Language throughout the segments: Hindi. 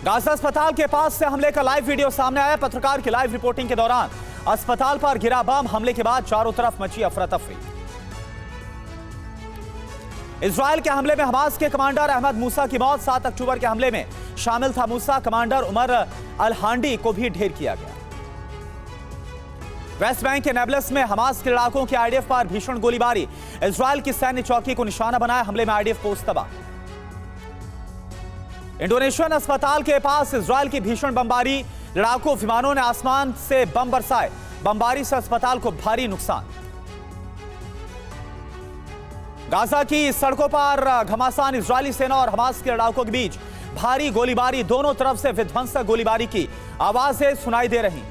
गाजा अस्पताल के पास से हमले का लाइव वीडियो सामने आया। पत्रकार की लाइव रिपोर्टिंग के दौरान अस्पताल पर गिरा बम। हमले के बाद चारों तरफ मची अफरा तफरी। इजराइल के हमले में हमास के कमांडर अहमद मूसा की मौत। 7 अक्टूबर के हमले में शामिल था मूसा। कमांडर उमर अल हांडी को भी ढेर किया गया। वेस्ट बैंक के नेबलस में हमास के लड़ाकों की आईडीएफ पर भीषण गोलीबारी। इजराइल की सैन्य चौकी को निशाना बनाया। हमले में आईडीएफ पोस्ट तबाह। इंडोनेशियन अस्पताल के पास इजराइल की भीषण बमबारी। लड़ाकू विमानों ने आसमान से बम बरसाए। बमबारी से अस्पताल को भारी नुकसान। गाजा की सड़कों पर घमासान। इजरायली सेना और हमास के लड़ाकों के बीच भारी गोलीबारी। दोनों तरफ से विध्वंसक गोलीबारी की आवाजें सुनाई दे रही।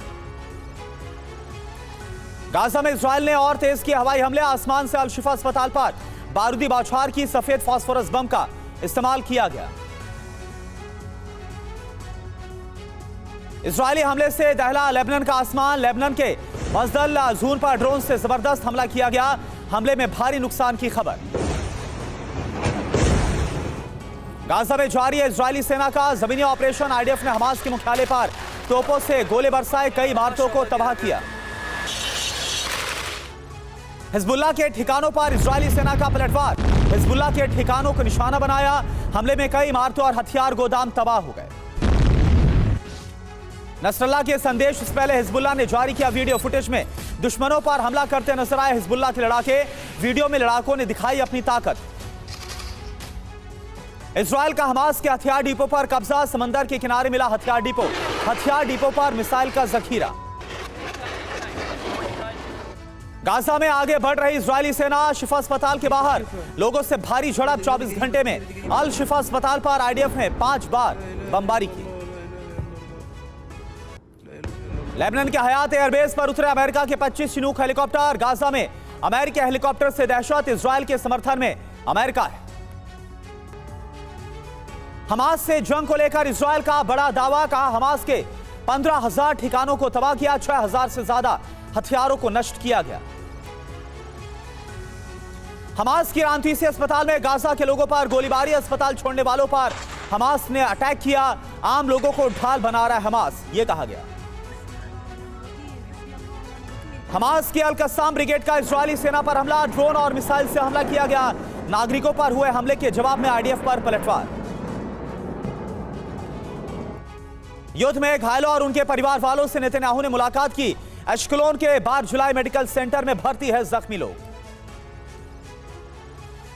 गाजा में इजराइल ने और तेज किए हवाई हमले। आसमान से अल शिफा अस्पताल पर बारूदी बौछार की सफेद फास्फोरस बम का इस्तेमाल किया गया। इजरायली हमले से दहला लेबनान का आसमान। लेबनान के मजदल जून पर ड्रोन से जबरदस्त हमला किया गया। हमले में भारी नुकसान की खबर। गाजा में जारी है इजरायली सेना का जमीनी ऑपरेशन। आईडीएफ ने हमास के मुख्यालय पर तोपों से गोले बरसाए। कई इमारतों को तबाह किया। हिजबुल्लाह के ठिकानों पर इजरायली सेना का पलटवार। हिजबुल्लाह के ठिकानों को निशाना बनाया। हमले में कई इमारतों और हथियार गोदाम तबाह हो गए। नसरल्लाह के संदेश से पहले हिजबुल्लाह ने जारी किया वीडियो फुटेज में दुश्मनों पर हमला करते नजर आए हिजबुल्लाह के लड़ाके। वीडियो में लड़ाकों ने दिखाई अपनी ताकत। इजराइल का हमास के हथियार डिपो पर कब्जा। समंदर के किनारे मिला हथियार डिपो। हथियार डिपो पर मिसाइल का जखीरा। गाजा में आगे बढ़ रही इजरायली सेना। शिफा अस्पताल के बाहर लोगों से भारी झड़प। 24 घंटे में अल शिफा अस्पताल पर आईडीएफ ने 5 बार बमबारी की। लेबनान के हयात एयरबेस पर उतरे अमेरिका के 25 चिनूक हेलीकॉप्टर। गाजा में अमेरिकी हेलीकॉप्टर से दहशत। इजराइल के समर्थन में अमेरिका है। हमास से जंग को लेकर इजराइल का बड़ा दावा। कहा हमास के 15,000 ठिकानों को तबाह किया। 6,000 से ज्यादा हथियारों को नष्ट किया गया। हमास की रांतीसी अस्पताल में गाजा के लोगों पर गोलीबारी। अस्पताल छोड़ने वालों पर हमास ने अटैक किया। आम लोगों को ढाल बना रहा है हमास, यह कहा गया। हमास की अल कस्साम ब्रिगेड का इजरायली सेना पर हमला। ड्रोन और मिसाइल से हमला किया गया। नागरिकों पर हुए हमले के जवाब में आईडीएफ पर पलटवार। युद्ध में घायलों और उनके परिवार वालों से नेतन्याहू ने मुलाकात की। एश्कलोन के बारजुलाई मेडिकल सेंटर में भर्ती है जख्मी लोग।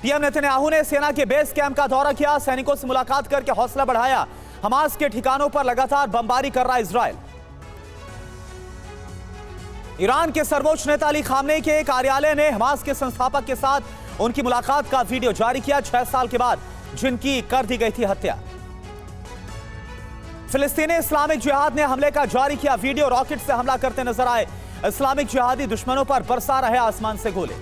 पीएम नेतन्याहू ने सेना के बेस कैंप का दौरा किया। सैनिकों से मुलाकात करके हौसला बढ़ाया। हमास के ठिकानों पर लगातार बमबारी कर रहा इजराइल। ईरान के सर्वोच्च नेता अली खामनेई के कार्यालय ने हमास के संस्थापक के साथ उनकी मुलाकात का वीडियो जारी किया। 6 साल के बाद जिनकी कर दी गई थी हत्या। फिलिस्तीनी इस्लामिक जिहाद ने हमले का जारी किया वीडियो। रॉकेट से हमला करते नजर आए इस्लामिक जिहादी। दुश्मनों पर बरसा रहे आसमान से गोले।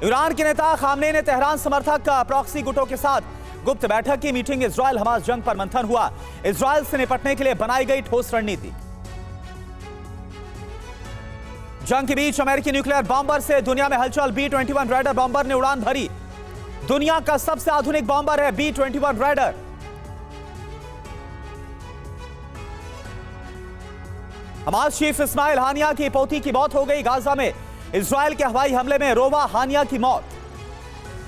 ईरान के नेता खामनेई ने तेहरान समर्थक प्रॉक्सी गुटों के साथ गुप्त बैठक की। मीटिंग इजराइल हमास जंग पर मंथन हुआ। इजराइल से निपटने के लिए बनाई गई ठोस रणनीति। जंग के बीच अमेरिकी न्यूक्लियर बॉम्बर से दुनिया में हलचल। B-21 राइडर बॉम्बर ने उड़ान भरी। दुनिया का सबसे आधुनिक बॉम्बर है B-21 Raider. Hamas chief Ismail Haniyeh की पोती की मौत हो गई। गाजा में इजराइल के हवाई हमले में रोवा हानिया की मौत।